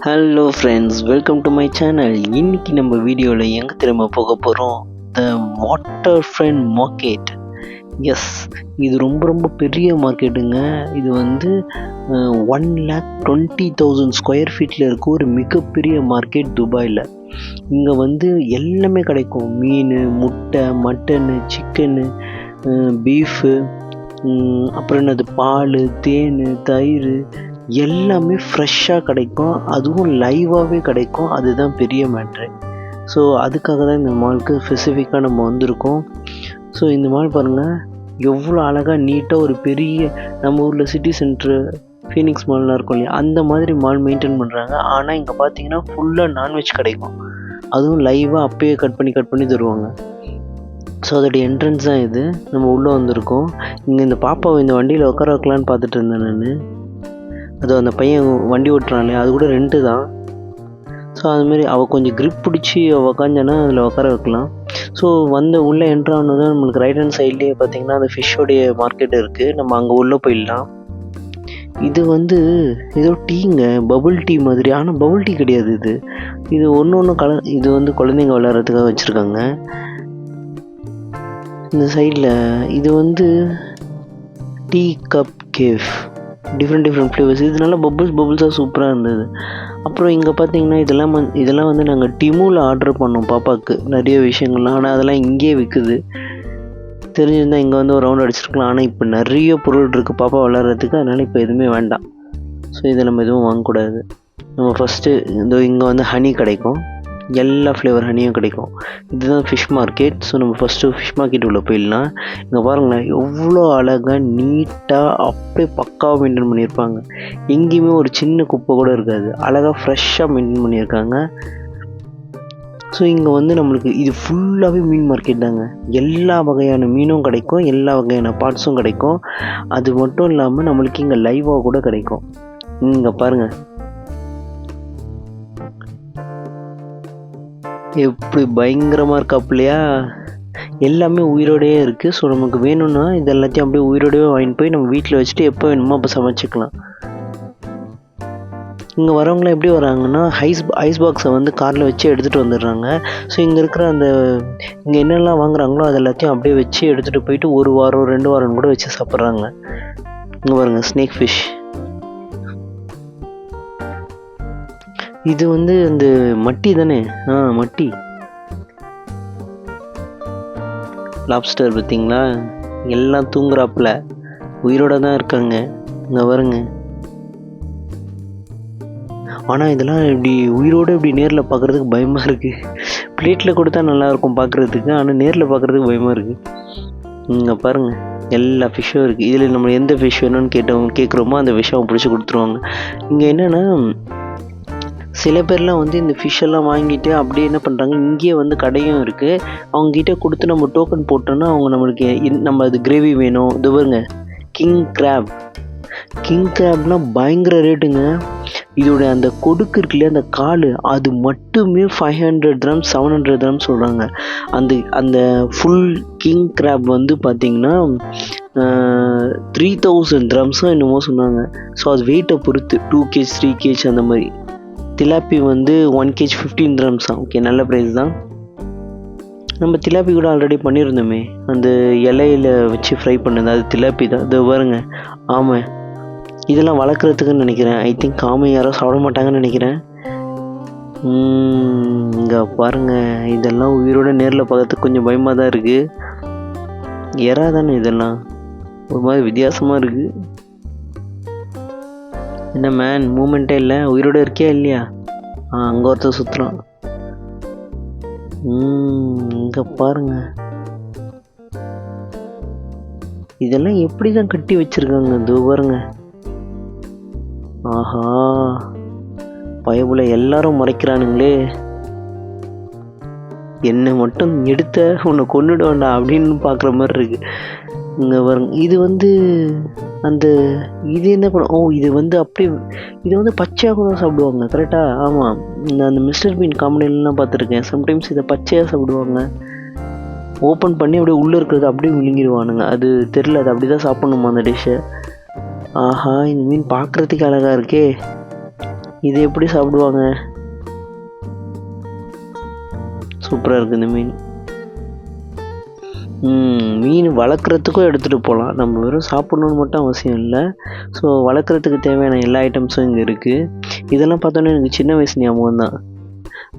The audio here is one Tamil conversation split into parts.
Hello friends, welcome to my channel. இன்னைக்கு நம்ம வீடியோவில் எங்கே திரும்ப போக போகிறோம்? The waterfront market. Yes, இது ரொம்ப ரொம்ப பெரிய மார்க்கெட்டுங்க. இது வந்து 1,20,000 ஸ்கொயர் ஃபீட்டில் இருக்க ஒரு மிகப்பெரிய மார்க்கெட் துபாயில். இங்கே வந்து எல்லாமே கிடைக்கும். மீன், முட்டை, மட்டனு, சிக்கனு, பீஃபு, அப்புறம் என்னது பால், தேன், தயிர் எல்லாமே ஃப்ரெஷ்ஷாக கிடைக்கும். அதுவும் லைவாகவே கிடைக்கும். அதுதான் பெரிய மேட்ரு. ஸோ அதுக்காக தான் இந்த மாலுக்கு ஸ்பெசிஃபிக்காக நம்ம வந்திருக்கோம். ஸோ இந்த மால் பாருங்கள், எவ்வளோ அழகாக நீட்டாக ஒரு பெரிய நம்ம ஊரில் சிட்டி சென்ட்ரு ஃபீனிக்ஸ் மால்லாம் இருக்கும் இல்லையா, அந்த மாதிரி மால் மெயின்டைன் பண்ணுறாங்க. ஆனால் இங்கே பார்த்தீங்கன்னா ஃபுல்லாக நான்வெஜ் கிடைக்கும். அதுவும் லைவாக அப்பயே கட் பண்ணி தருவாங்க. ஸோ அதோடைய என்ட்ரன்ஸ் தான் இது. நம்ம உள்ளே வந்திருக்கோம். இங்கே இந்த பாப்பாவை இந்த வண்டியில் உட்கார வைக்கலான்னு பார்த்துட்டு இருந்தேன் நான். அது அந்த பையன் வண்டி ஓட்டுறான், அது கூட ரெண்ட்டு தான். ஸோ அதுமாரி அவள் கொஞ்சம் க்ரிப் பிடிச்சி அவள் உக்காந்தானா அதில் உட்கார வைக்கலாம். ஸோ வந்து உள்ளே என்ட்ரானதும் நம்மளுக்கு ரைட் ஹேண்ட் சைட்லேயே பார்த்தீங்கன்னா அந்த ஃபிஷ்ஷோடைய மார்க்கெட் இருக்குது. நம்ம அங்கே உள்ளே போயிடலாம். இது வந்து ஏதோ டீங்க, பபுள் டீ மாதிரி. ஆனால் பபுள் டீ கிடையாது இது. இது ஒன்று இது வந்து குழந்தைங்க விளையாடுறதுக்காக வச்சுருக்காங்க. இந்த சைடில் இது வந்து tea cup cafe, different flavours. இதனால பபுள்ஸாக சூப்பராக இருந்தது. அப்புறம் இங்கே பார்த்தீங்கன்னா இதெல்லாம் வந்து நாங்கள் டிமுவில் ஆர்டர் பண்ணோம் பாப்பாவுக்கு நிறைய விஷயங்கள்லாம். ஆனால் அதெல்லாம் இங்கேயே விற்குது. தெரிஞ்சிருந்தால் இங்கே வந்து ஒரு ரவுண்ட் அடிச்சிருக்கலாம். ஆனால் இப்போ நிறைய பொருள் இருக்குது பாப்பா விளாட்றதுக்கு. அதனால் இப்போ எதுவுமே வேண்டாம். ஸோ இதை நம்ம எதுவும் வாங்கக்கூடாது. நம்ம ஃபஸ்ட்டு இங்கே வந்து ஹனி கிடைக்கும். எல்லா ஃப்ளேவர் ஹனியும் கிடைக்கும். இதுதான் ஃபிஷ் மார்க்கெட். ஸோ நம்ம ஃபஸ்ட்டு ஃபிஷ் மார்க்கெட் உள்ளே போயிடலாம். இங்கே பாருங்களேன், எவ்வளோ அழகாக நீட்டாக அப்படியே பக்காவாக மெயின்டைன் பண்ணியிருப்பாங்க. எங்கேயுமே ஒரு சின்ன குப்பை கூட இருக்காது. அழகாக ஃப்ரெஷ்ஷாக மெயின்டைன் பண்ணியிருக்காங்க. ஸோ இங்கே வந்து நம்மளுக்கு இது ஃபுல்லாகவே மீன் மார்க்கெட் தாங்க. எல்லா வகையான மீனும் கிடைக்கும், எல்லா வகையான பார்ட்ஸும் கிடைக்கும். அது மட்டும் இல்லாமல் நம்மளுக்கு இங்கே லைவாக கூட கிடைக்கும். இங்கே பாருங்கள் எப்படி பயங்கரமாக இருக்காப்புலையா. எல்லாமே உயிரோடையே இருக்குது. ஸோ நமக்கு வேணும்னா இது எல்லாத்தையும் அப்படியே உயிரோடையே வாங்கிட்டு போய் நம்ம வீட்டில் வச்சுட்டு எப்போ வேணுமோ அப்போ சமைச்சிக்கலாம். இங்கே வரவங்களாம் எப்படி வராங்கன்னா ஐஸ் பாக்ஸை வந்து காரில் வச்சு எடுத்துகிட்டு வந்துடுறாங்க. ஸோ இங்கே இருக்கிற இங்கே என்னெல்லாம் வாங்குறாங்களோ அது எல்லாத்தையும் அப்படியே வச்சு எடுத்துகிட்டு போயிட்டு 1 வாரம் 2 வாரம் கூட வச்சு சாப்பிட்றாங்க. இங்கே பாருங்கள், ஸ்னேக் ஃபிஷ். இது வந்து அந்த மட்டி தானே? மட்டி. லாப்ஸ்டர் பார்த்தீங்களா, எல்லாம் தூங்குறாப்புல உயிரோட தான் இருக்காங்க. இங்கே பாருங்க. ஆனால் இதெல்லாம் இப்படி உயிரோடு இப்படி நேரில் பார்க்குறதுக்கு பயமாக இருக்குது. பிளேட்டில் கொடுத்தா நல்லாயிருக்கும் பார்க்குறதுக்கு, ஆனால் நேரில் பார்க்குறதுக்கு பயமாக இருக்குது. இங்கே பாருங்கள், எல்லா ஃபிஷ்ஷும் இருக்குது. இதில் நம்ம எந்த ஃபிஷ் வேணும்னு கேட்குறோமோ அந்த ஃபிஷ்ஷை அவங்க பிடிச்சி கொடுத்துருவாங்க. இங்கே என்னென்னா, சில பேர்லாம் வந்து இந்த ஃபிஷ்ஷெல்லாம் வாங்கிட்டு அப்படியே என்ன பண்ணுறாங்க, இங்கேயே வந்து கடையும் இருக்குது. அவங்ககிட்ட கொடுத்து நம்ம டோக்கன் போட்டோன்னா அவங்க நம்மளுக்கு நம்ம அது கிரேவி வேணும். இது பாருங்க, கிங் கிராப்லாம் பயங்கர ரேட்டுங்க. இதோட அந்த கொடுக்கு இருக்குல்லையா, அந்த கால், அது மட்டுமே 500 dirhams 700 dirhams சொல்கிறாங்க. அந்த ஃபுல் கிங் கிராப் வந்து பார்த்திங்கன்னா 3000 dirhams என்னமோ சொன்னாங்க. ஸோ அது வெயிட்டை பொறுத்து 2 kg 3 kg அந்த மாதிரி. திலாப்பி வந்து 1 kg 15 dirhams. ஓகே, நல்ல ப்ரைஸ் தான். நம்ம திலாப்பி கூட ஆல்ரெடி பண்ணியிருந்தோமே, அந்த இலையில் வச்சு ஃப்ரை பண்ணது, அது திலாப்பி தான். இது பாருங்க, ஆமாம், இதெல்லாம் வளர்க்குறதுக்குன்னு நினைக்கிறேன். ஐ திங்க் ஆமை யாரும் சாப்பிட மாட்டாங்கன்னு நினைக்கிறேன். இங்கே பாருங்கள், இதெல்லாம் உயிரோட நேரில் பார்க்கறதுக்கு கொஞ்சம் பயமாக தான் இருக்குது. எறா தானே இதெல்லாம், ஒரு மாதிரி வித்தியாசமாக இருக்குது. என்ன மேன், மூமெண்ட்டே இல்லை, உயிரோடு இருக்கியா இல்லையா? அங்கே ஒருத்தர் சுற்றுறான். இங்கே பாருங்க, இதெல்லாம் எப்படி தான் கட்டி வச்சிருக்காங்க. இதோ பாருங்க, ஆஹா, பயபுல எல்லாரும் மறைக்கிறானுங்களே. என்னை மட்டும் எடுத்த உன்னை கொண்டுட வேண்டாம் அப்படின்னு பார்க்குற மாதிரி இருக்கு. இங்கே பாருங்க, இது வந்து இது என்ன பண்ண, இது வந்து அப்படியே இது வந்து பச்சையாக கூட சாப்பிடுவாங்க. கரெக்டாக? ஆமாம், நான் அந்த மிஸ்டர் பீன் காமெடியிலலாம் பார்த்துருக்கேன். சம்டைம்ஸ் இதை பச்சையாக சாப்பிடுவாங்க. ஓப்பன் பண்ணி அப்படியே உள்ளே இருக்கிறது அப்படியே விழுங்கிடுவானுங்க. அது தெரில, அது அப்படி தான் சாப்பிட்ணுமா அந்த டிஷ்ஷை. ஆஹா, இந்த மீன் பார்க்குறதுக்கு அழகாக இருக்கே. இது எப்படி சாப்பிடுவாங்க? சூப்பராக இருக்குது இந்த மீன். மீன் வளர்க்குறதுக்கும் எடுத்துகிட்டு போகலாம். நம்ம வெறும் சாப்பிட்ணுன்னு மட்டும் அவசியம் இல்லை. ஸோ வளர்க்குறதுக்கு தேவையான எல்லா ஐட்டம்ஸும் இங்கே இருக்குது. இதெல்லாம் பார்த்தோன்னே எனக்கு சின்ன வயசு ஞாபகம் தான்.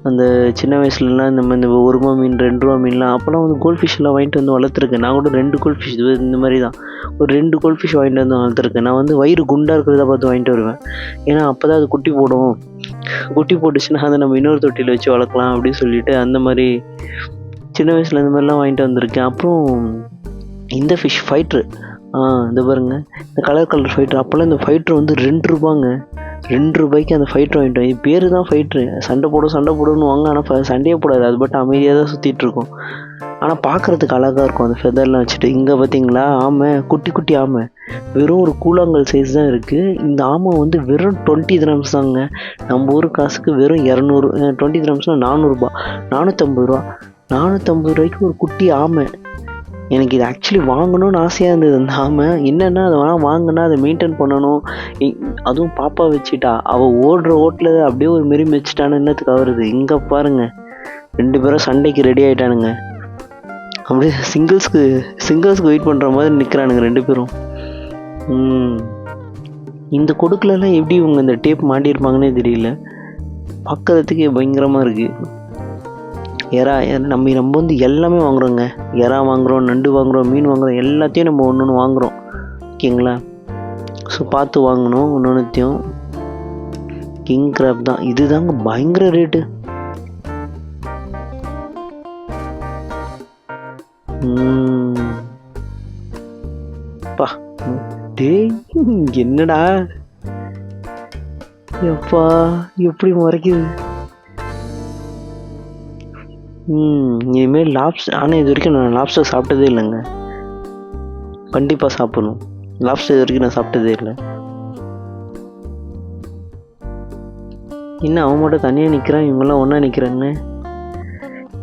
அந்த சின்ன வயசுலலாம் இந்த மாதிரி இந்த ரூபா மீன் 2 ரூபா மீன்லாம் அப்போல்லாம் வந்து கோல்ட் ஃபிஷ்லாம் வாங்கிட்டு வந்து வளர்த்துருக்கேன். நான் கூட 2 கோல்ட் ஃபிஷ் இந்த மாதிரி தான் ஒரு 2 கோல்ட் ஃபிஷ் வாங்கிட்டு வந்து வளர்த்துருக்கேன். நான் வந்து வயிறு குண்டாக இருக்கிறத பார்த்து வாங்கிட்டு வருவேன். ஏன்னா அப்போ தான் அது குட்டி போடும். குட்டி போட்டுச்சுன்னா அதை நம்ம இன்னொரு தொட்டியில் வச்சு வளர்க்கலாம் அப்படின்னு சொல்லிட்டு அந்த மாதிரி சின்ன வயசில் இந்த மாதிரிலாம் வாங்கிட்டு வந்திருக்கேன். அப்புறம் இந்த ஃபிஷ் ஃபைட்ரு, இந்த பாருங்க, இந்த கலர் ஃபைட்ரு. அப்போல்லாம் இந்த ஃபைட்ரு வந்து 2 ரூபாங்க. 2 ரூபாய்க்கு அந்த ஃபைட்ரு வாங்கிட்டோம். இது பேர் தான் ஃபைட்ரு. சண்டை போடுன்னு வாங்க. ஆனால் சண்டையே போடாது. அது பட் அமைதியாக தான் சுற்றிட்டுருக்கோம். ஆனால் பார்க்குறதுக்கு அழகாக இருக்கும் அந்த ஃபெதர்லாம் வச்சுட்டு. இங்கே பார்த்தீங்களா ஆமை, குட்டி ஆமை. வெறும் ஒரு கூழாங்கல் சைஸ் தான் இருக்குது. இந்த ஆமை வந்து வெறும் 20 dirhams தாங்க. நம்ம ஊர் காசுக்கு வெறும் 200. 20 dirhamsனால் 400 ரூபா, 450 ரூபா. 450 ரூபாய்க்கு ஒரு குட்டி ஆமை. எனக்கு இது ஆக்சுவலி வாங்கணும்னு ஆசையாக இருந்தது. அந்த ஆமை என்னென்னா அதை வாங்கினா அதை மெயின்டைன் பண்ணணும். அதுவும் பாப்பா வச்சுட்டா அவள் ஓடுற ஓட்டில் அப்படியே ஒரு மெரி வச்சுட்டான்னு என்னத்துக்கு ஆகுறது. இங்கே பாருங்கள், 2 பேரும் சண்டைக்கு ரெடி ஆகிட்டானுங்க. அப்படியே சிங்கிள்ஸ்க்கு வெயிட் பண்ணுற மாதிரி நிற்கிறானுங்க 2 பேரும். இந்த கொடுக்குலலாம் எப்படி இவங்க இந்த டேப் மாட்டியிருப்பாங்கன்னே தெரியல. பார்க்கறதுக்கே பயங்கரமாக இருக்குது. எறா நம்ம வந்து எல்லாமே வாங்குகிறோங்க. எறா வாங்குகிறோம், நண்டு வாங்குகிறோம், மீன் வாங்குகிறோம், எல்லாத்தையும் நம்ம ஒன்று வாங்குகிறோம். ஓகேங்களா? ஸோ பார்த்து வாங்கணும் ஒன்றுத்தையும். கிங் கிராப் தான் இது தாங்க பயங்கர ரேட்டு. பா டேய், என்னடா எப்பா எப்படி மறைக்குது. இனிமேல் லாப்ஸ்டர், ஆனால் இது வரைக்கும் நான் லாப்ஸ்டர் சாப்பிட்டதே இல்லைங்க. கண்டிப்பாக சாப்பிடணும். லாப்ஸ்டர் இது வரைக்கும் நான் சாப்பிட்டதே இல்லை. என்ன அவன் மட்டும் தனியாக நிற்கிறான், இவங்கெல்லாம் ஒன்றா நிற்கிறாங்க.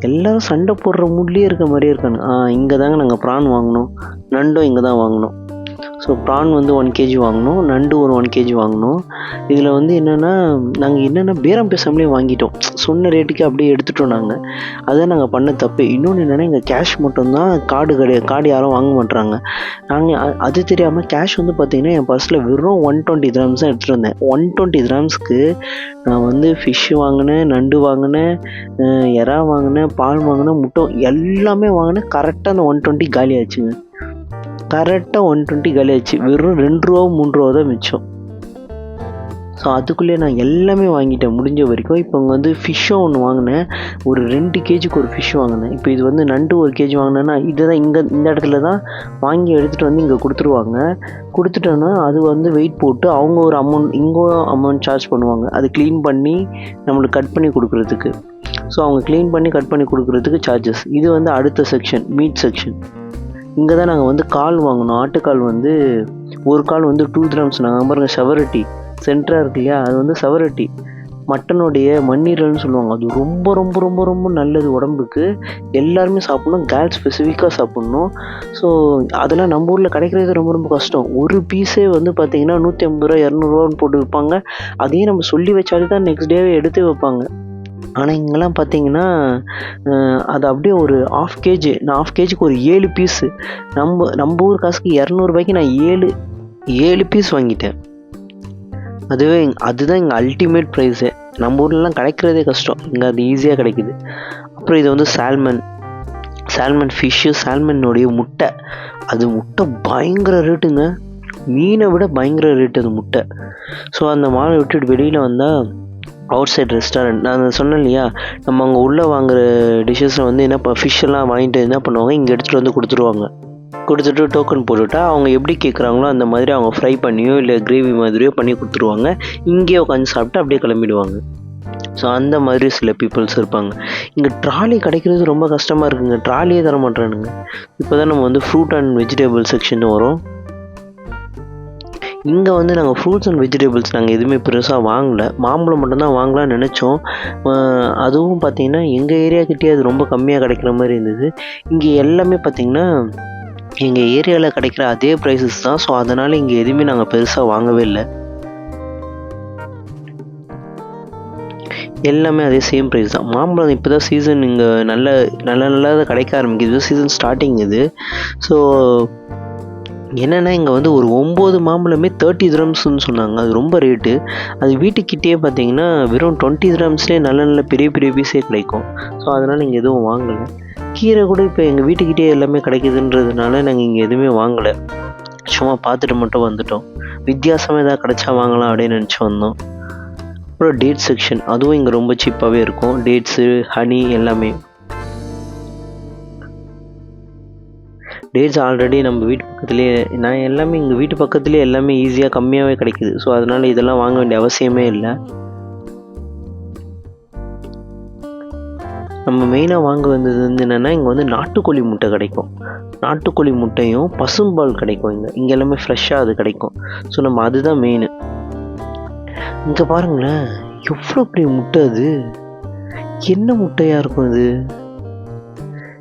எல்லோரும் சண்டை போடுற மூட்லேயே இருக்க மாதிரியே இருக்காங்க. இங்கே தாங்க நாங்கள் ப்ரான் வாங்கினோம், நண்டும் இங்கே தான் வாங்கினோம். ஸோ ப்ரான் வந்து 1 kg வாங்கினோம், நண்டு ஒரு 1 kg வாங்கினோம். இதில் வந்து நாங்கள் பேரம் பேசாமலே வாங்கிட்டோம். சொன்ன ரேட்டுக்கு அப்படியே எடுத்துட்டோம் நாங்கள். அதுதான் நாங்கள் பண்ண தப்பு. இன்னொன்று என்னென்னா, எங்கள் கேஷ் மட்டும்தான், கார்டு கிடையாது. கார்டு யாரும் வாங்க மாட்டுறாங்க. நாங்கள் அது தெரியாமல் கேஷ் வந்து பார்த்திங்கன்னா என் பர்ஸில் வெறும் 120 dirhams தான் எடுத்துகிட்டு வந்தேன். 120 dirhamsக்கு நான் வந்து ஃபிஷ்ஷு வாங்கினேன், நண்டு வாங்கினேன், எறா வாங்கினேன், பால் வாங்கினேன், முட்டை எல்லாமே வாங்கினேன். கரெக்டாக அந்த 120 காலி ஆச்சுங்க. கரெக்டாக 120 காலி ஆச்சு. வெறும் 2 ரூபா 3 ரூபா தான் மிச்சம். ஸோ அதுக்குள்ளே நான் எல்லாமே வாங்கிட்டேன் முடிஞ்ச வரைக்கும். இப்போ இங்கே வந்து ஃபிஷ்ஷும் ஒன்று வாங்கினேன். ஒரு 2 kgக்கு ஒரு ஃபிஷ் வாங்கினேன். இப்போ இது வந்து நண்டு 1 kg வாங்கினேன்னா இதுதான் இந்த இடத்துல தான் வாங்கி எடுத்துகிட்டு வந்து இங்கே கொடுத்துருவாங்க. கொடுத்துட்டோன்னா அது வந்து வெயிட் போட்டு அவங்க ஒரு அமௌண்ட் சார்ஜ் பண்ணுவாங்க. அது க்ளீன் பண்ணி நம்மளுக்கு கட் பண்ணி கொடுக்குறதுக்கு. ஸோ அவங்க க்ளீன் பண்ணி கட் பண்ணி கொடுக்குறதுக்கு சார்ஜஸ். இது வந்து அடுத்த செக்ஷன், மீட் செக்ஷன். இங்கே தான் நாங்கள் வந்து கால் வாங்கினோம். ஆட்டுக்கால் வந்து ஒரு கால் வந்து 2 dirhams. நாங்கள் பாருங்க, செவரட்டி சென்டராக இருக்கு இல்லையா, அது வந்து செவரட்டி. மட்டனுடைய மண்ணீரல்னு சொல்லுவாங்க. அது ரொம்ப ரொம்ப ரொம்ப ரொம்ப நல்லது உடம்புக்கு. எல்லாருமே சாப்பிட்ணும், கேர்ள்ஸ் ஸ்பெசிஃபிக்காக சாப்பிட்ணும். ஸோ அதெல்லாம் நம்ம ஊரில் கிடைக்கிறது ரொம்ப ரொம்ப கஷ்டம். ஒரு பீஸே வந்து பார்த்திங்கன்னா 150 ரூபா 200 ரூபான்னு போட்டு விற்பாங்க. அதையும் நம்ம சொல்லி வச்சாலே தான் நெக்ஸ்ட் டேவே எடுத்து வைப்பாங்க. ஆனால் இங்கெல்லாம் பார்த்தீங்கன்னா அது அப்படியே ஒரு 1/2 kg, நான் 1/2 kgக்கு ஒரு 7 பீஸு. நம்ம ஊர் காசுக்கு 200 ரூபாய்க்கு நான் 7 பீஸ் வாங்கிட்டேன். அதுதான் இங்கே அல்டிமேட் ப்ரைஸே. நம்ம ஊர்லலாம் கிடைக்கிறதே கஷ்டம், இங்கே அது ஈஸியாக கிடைக்குது. அப்புறம் இது வந்து சால்மன் ஃபிஷ்ஷு, சால்மனுடைய முட்டை. அது முட்டை பயங்கர ரேட்டுங்க, மீனை விட பயங்கர ரேட்டு அது முட்டை. ஸோ அந்த மாலை விட்டுட்டு வெளியில் வந்தால் அவுட் சைட் ரெஸ்டாரண்ட், நான் சொன்னேன் இல்லையா, நம்ம அங்கே உள்ளே வாங்குகிற டிஷ்ஷஸில் வந்து ஃபிஷ்ஷெல்லாம் வாங்கிட்டு என்ன பண்ணுவாங்க, இங்கே எடுத்துகிட்டு வந்து கொடுத்துட்டு டோக்கன் போட்டுவிட்டா அவங்க எப்படி கேட்குறாங்களோ அந்த மாதிரி அவங்க ஃப்ரை பண்ணியோ இல்லை கிரேவி மாதிரியோ பண்ணி கொடுத்துருவாங்க. இங்கேயே உட்காந்து சாப்பிட்டு அப்படியே கிளம்பிடுவாங்க. ஸோ அந்த மாதிரி சில பீப்புள்ஸ் இருப்பாங்க. இங்கே ட்ராலி கிடைக்கிறது ரொம்ப கஷ்டமாக இருக்குங்க. ட்ராலியே தர மாட்டேறானுங்க. இப்போ தான் நம்ம வந்து ஃப்ரூட் அண்ட் வெஜிடபிள் செக்ஷன் வரும். இங்கே வந்து நாங்கள் ஃப்ரூட்ஸ் அண்ட் வெஜிடபிள்ஸ் நாங்கள் எதுவுமே பெருசாக வாங்கலை. மாம்பழம் மட்டும்தான் வாங்கலாம்னு நினச்சோம். அதுவும் பார்த்திங்கன்னா எங்கள் ஏரியாக்கிட்டே அது ரொம்ப கம்மியாக கிடைக்கிற மாதிரி இருந்தது. இங்கே எல்லாமே பார்த்திங்கன்னா எங்கள் ஏரியாவில் கிடைக்கிற அதே ப்ரைஸஸ் தான். ஸோ அதனால் இங்கே எதுவுமே நாங்கள் பெருசாக வாங்கவே இல்லை. எல்லாமே அதே சேம் ப்ரைஸ் தான். மாம்பழம் இப்போ தான் சீசன் இங்கே நல்லதாக கிடைக்க ஆரம்பிக்குது. சீசன் ஸ்டார்டிங் இது. ஸோ என்னென்னா இங்கே வந்து ஒரு 9 மாம்பழமே 30 திரம்ஸ்ன்னு சொன்னாங்க. அது ரொம்ப ரேட்டு. அது வீட்டுக்கிட்டே பார்த்தீங்கன்னா வெறும் 20 திரம்ஸ்லேயே நல்ல பெரிய பெரிய பீஸே கிடைக்கும். ஸோ அதனால் இங்கே எதுவும் வாங்கலை. கீரை கூட இப்போ எங்கள் வீட்டுக்கிட்டே எல்லாமே கிடைக்குதுன்றதுனால நாங்கள் இங்கே எதுவுமே வாங்கலை. சும்மா பார்த்துட்டு மட்டும் வந்துட்டோம். வித்தியாசமாக எதாவது கிடச்சா வாங்கலாம் அப்படின்னு நினச்சி வந்தோம். அப்புறம் டேட் செக்ஷன், அதுவும் இங்கே ரொம்ப சீப்பாகவே இருக்கும். டேட்ஸு, ஹனி எல்லாமே. டேட்ஸ் ஆல்ரெடி நம்ம வீட்டு பக்கத்துலேயே எல்லாமே எங்கள் வீட்டு பக்கத்துலேயே எல்லாமே ஈஸியாக கம்மியாகவே கிடைக்குது. ஸோ அதனால் இதெல்லாம் வாங்க வேண்டிய அவசியமே இல்லை. நம்ம மெயினாக வாங்க வந்தது வந்து என்னென்னா இங்கே வந்து நாட்டுக்கோழி முட்டை கிடைக்கும். நாட்டுக்கோழி முட்டையும் பசும்பால் கிடைக்கும். இங்கே எல்லாமே ஃப்ரெஷ்ஷாக அது கிடைக்கும். ஸோ நம்ம அதுதான் மெயின். இங்கே பாருங்களேன், எவ்வளோ பெரிய முட்டை அது! என்ன முட்டையாக இருக்கும் அது?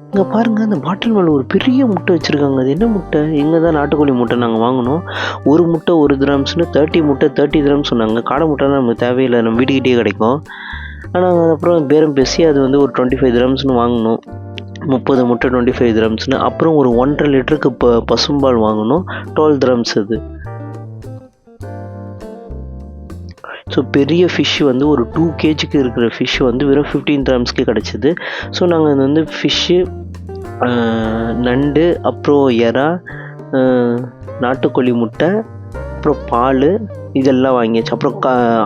இங்கே பாருங்கள், அந்த பாட்டில் மேலே ஒரு பெரிய முட்டை வச்சுருக்காங்க. அது என்ன முட்டை? இங்கே தான் நாட்டுக்கோழி முட்டை நாங்கள் வாங்கினோம். ஒரு முட்டை 1 திரம்ஸ்னு 30 முட்டை 30 திரம்ஸ் சொன்னாங்க. காடை முட்டைலாம் நமக்கு தேவையில்லை, நம்ம வீட்டுக்கிட்டே கிடைக்கும். ஆனால் அப்புறம் பேரம் பேசி அது வந்து ஒரு 25 திரம்ஸ்னு வாங்கினோம். 30 முட்டை 25 திரம்ஸ்னு. அப்புறம் ஒரு 1.5 லிட்டருக்கு பசும்பால் வாங்கினோம். 12 திரம்ஸ் அது. ஸோ பெரிய ஃபிஷ்ஷு வந்து ஒரு 2 kgக்கு இருக்கிற ஃபிஷ்ஷு வந்து வெறும் 15 திரம்ஸ்க்கு கிடச்சிது. ஸோ நாங்கள் அது வந்து ஃபிஷ்ஷு, நண்டு, அப்புறம் எறா, நாட்டுக்கோழி முட்டை, அப்புறம் பால் இதெல்லாம் வாங்கியாச்சு. அப்புறம்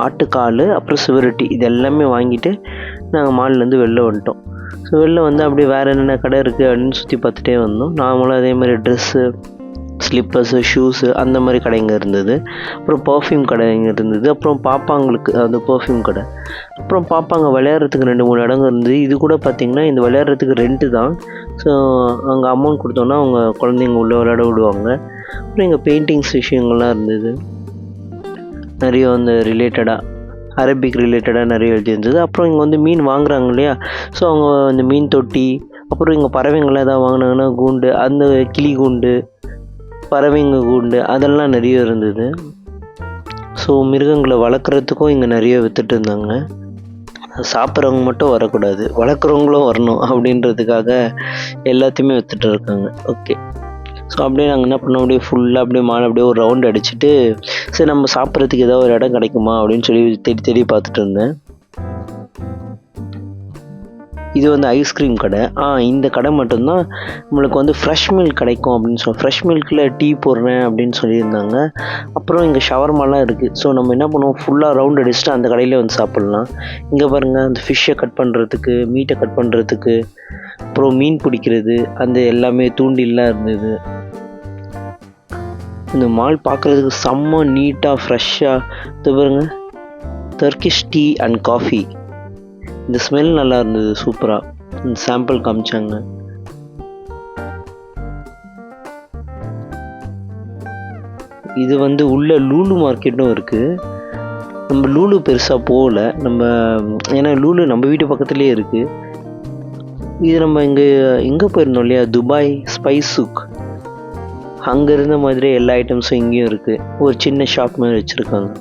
ஆட்டுக்கால், அப்புறம் சிவரொட்டி இது எல்லாமே வாங்கிட்டு நாங்கள் மால்லேருந்து வெளில வந்துட்டோம். ஸோ வெளில வந்து அப்படியே வேறு என்னென்ன கடை இருக்குது அப்படின்னு சுற்றி பார்த்துட்டே வந்தோம். நார்மலாக அதே மாதிரி ட்ரெஸ்ஸு, ஸ்லிப்பர்ஸு, ஷூஸு அந்த மாதிரி கடைங்க இருந்தது. அப்புறம் பர்ஃப்யூம் கடைங்க இருந்தது. அப்புறம் பாப்பாங்களுக்கு அந்த பர்ஃப்யூம் கடை. அப்புறம் பாப்பாங்க விளையாடுறதுக்கு 2-3 இடங்க இருந்தது. இது கூட பார்த்திங்கன்னா இந்த விளையாடுறதுக்கு ரெண்ட்டு தான். ஸோ அங்கே அமௌண்ட் கொடுத்தோன்னா அவங்க குழந்தைங்க உள்ளே விளையாட விடுவாங்க. அப்புறம் இங்கே பெயிண்டிங்ஸ் விஷயங்கள்லாம் இருந்தது. நிறைய அந்த ரிலேட்டடாக அரபிக் ரிலேட்டடாக நிறைய எழுதி இருந்தது. அப்புறம் இங்கே வந்து மீன் வாங்குறாங்க இல்லையா, ஸோ அவங்க அந்த மீன் தொட்டி, அப்புறம் இங்கே பறவைங்கள்லாம் எதாவது வாங்கினாங்கன்னா கூண்டு, அந்த கிளி கூண்டு, பறவைங்க கூண்டு அதெல்லாம் நிறைய இருந்தது. ஸோ மிருகங்களை வளர்க்குறதுக்கும் இங்கே நிறைய விற்றுட்டு இருந்தாங்க. சாப்பிட்றவங்க மட்டும் வரக்கூடாது, வளர்க்குறவங்களும் வரணும் அப்படின்றதுக்காக எல்லாத்தையுமே விற்றுட்டு இருக்காங்க. ஓகே, ஸோ அப்படியே நாங்கள் என்ன பண்ணோம், அப்படியே ஃபுல்லாக அப்படியே மாலை அப்படியே ஒரு ரவுண்ட் அடிச்சுட்டு சரி நம்ம சாப்பிட்றதுக்கு ஏதாவது ஒரு இடம் கிடைக்குமா அப்படின்னு சொல்லி தேடி பார்த்துட்டு இருந்தேன். இது வந்து ஐஸ்கிரீம் கடை. இந்த கடை மட்டும்தான் நம்மளுக்கு வந்து ஃப்ரெஷ் மில்க் கிடைக்கும் அப்படின்னு ஃப்ரெஷ் மில்கில் டீ போடுறேன் அப்படின்னு சொல்லியிருந்தாங்க. அப்புறம் இங்கே ஷவர்மாலாம் இருக்குது. ஸோ நம்ம என்ன பண்ணுவோம், ஃபுல்லாக ரவுண்ட் அடிச்சுட்டு அந்த கடையிலே வந்து சாப்பிட்லாம். இங்கே பாருங்கள், அந்த ஃபிஷ்ஷை கட் பண்ணுறதுக்கு, மீட்டை கட் பண்ணுறதுக்கு, அப்புறம் மீன் பிடிக்கிறது, அந்த எல்லாமே தூண்டில்லாம் இருந்தது. இந்த மால் பார்க்குறதுக்கு செம்ம நீட்டாக ஃப்ரெஷ்ஷாக. இது பாருங்கள், டர்க்கிஷ் டீ அண்ட் காஃபி. இந்த ஸ்மெல் நல்லா இருந்தது, சூப்பராக. இந்த சாம்பிள் காமிச்சாங்க. இது வந்து உள்ள லூலு மார்க்கெட்டும் இருக்குது. நம்ம லூலு பெருசாக போகல நம்ம, ஏன்னா லூலு நம்ம வீட்டு பக்கத்துலேயே இருக்குது. இது நம்ம எங்கே போயிருந்தோம் இல்லையா, துபாய் ஸ்பைஸ் சூக், அங்கே இருந்த மாதிரி எல்லா ஐட்டம்ஸும் இங்கேயும் இருக்குது. ஒரு சின்ன ஷாப் மாதிரி வச்சுருக்காங்க.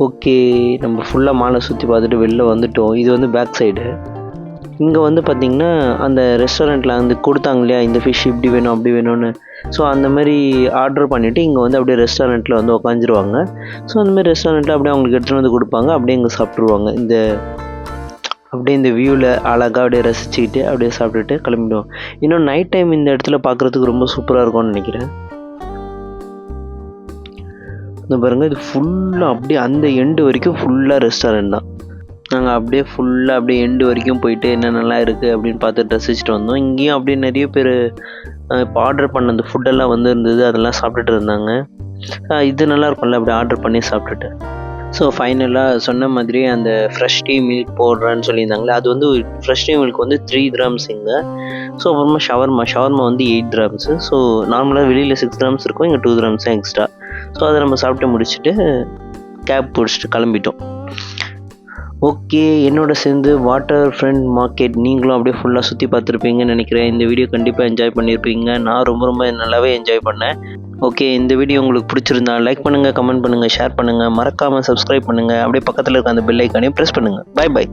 ஓகே, நம்ம ஃபுல்லாக மாலை சுற்றி பார்த்துட்டு வெளில வந்துட்டோம். இது வந்து பேக் சைடு. இங்கே வந்து பார்த்திங்கன்னா அந்த ரெஸ்டாரண்ட்டில் வந்து கொடுத்தாங்க இல்லையா, இந்த ஃபிஷ் இப்படி வேணும் அப்படி வேணும்னு. ஸோ அந்த மாதிரி ஆர்டர் பண்ணிவிட்டு இங்கே வந்து அப்படியே ரெஸ்டாரண்ட்டில் வந்து உக்காந்துருவாங்க. ஸோ அந்தமாதிரி ரெஸ்டாரண்ட்டில் அப்படியே அவங்களுக்கு எடுத்துகிட்டு வந்து கொடுப்பாங்க. அப்படியே இங்கே சாப்பிட்ருவாங்க. அப்படியே இந்த வியூவில் அழகாக அப்படியே ரசிச்சுக்கிட்டு அப்படியே சாப்பிட்டுட்டு கிளம்பிடுவோம். இன்னும் நைட் டைம் இந்த இடத்துல பார்க்குறதுக்கு ரொம்ப சூப்பராக இருக்கும்னு நினைக்கிறேன். இந்த பாருங்கள், இது ஃபுல்லாக அப்படியே அந்த எண்டு வரைக்கும் ஃபுல்லாக ரெஸ்டாரண்ட் தான். நாங்கள் அப்படியே ஃபுல்லாக அப்படியே எண்டு வரைக்கும் போயிட்டு என்னென்னலாம் இருக்குது அப்படின்னு பார்த்துட்டு ரசிச்சுட்டு வந்தோம். இங்கேயும் அப்படியே நிறைய பேர் இப்போ ஆர்டர் பண்ண அந்த ஃபுட்டெல்லாம் வந்து இருந்தது, அதெல்லாம் சாப்பிட்டுட்டு இருந்தாங்க. இது நல்லா இருக்கும்ல, அப்படியே ஆர்டர் பண்ணி சாப்பிட்டுட்டு. ஸோ ஃபைனலாக சொன்ன மாதிரி அந்த ஃப்ரெஷ் டீ மில்க் போடுறேன்னு சொல்லியிருந்தாங்களே, அது வந்து ஃப்ரெஷ் டீ மில்க் வந்து 3 கிராம்ஸ் இங்கே. ஸோ அப்புறமா ஷவர்மா வந்து 8 கிராம்ஸு. ஸோ நார்மலாக வெளியில் 6 கிராம்ஸ் இருக்கும், இங்கே 2 கிராம்ஸ் தான் எக்ஸ்ட்ரா. ஸோ அதை நம்ம சாப்பிட்டு முடிச்சுட்டு கேப் பிடிச்சிட்டு கிளம்பிட்டோம். ஓகே, என்னோட சேர்ந்து வாட்டர் ஃப்ரண்ட் மார்க்கெட் நீங்களும் அப்படியே ஃபுல்லாக சுற்றி பார்த்துருப்பீங்கன்னு நினைக்கிறேன். இந்த வீடியோ கண்டிப்பாக என்ஜாய் பண்ணியிருப்பீங்க. நான் ரொம்ப நல்லாவே என்ஜாய் பண்ணேன். ஓகே, இந்த வீடியோ உங்களுக்கு பிடிச்சிருந்தா லைக் பண்ணுங்கள், கமெண்ட் பண்ணுங்கள், ஷேர் பண்ணுங்கள், மறக்காமல் சப்ஸ்கிரைப் பண்ணுங்கள். அப்படியே பக்கத்தில் இருக்க அந்த பெல் ஐக்கானையும் ப்ரெஸ் பண்ணுங்கள். Bye by.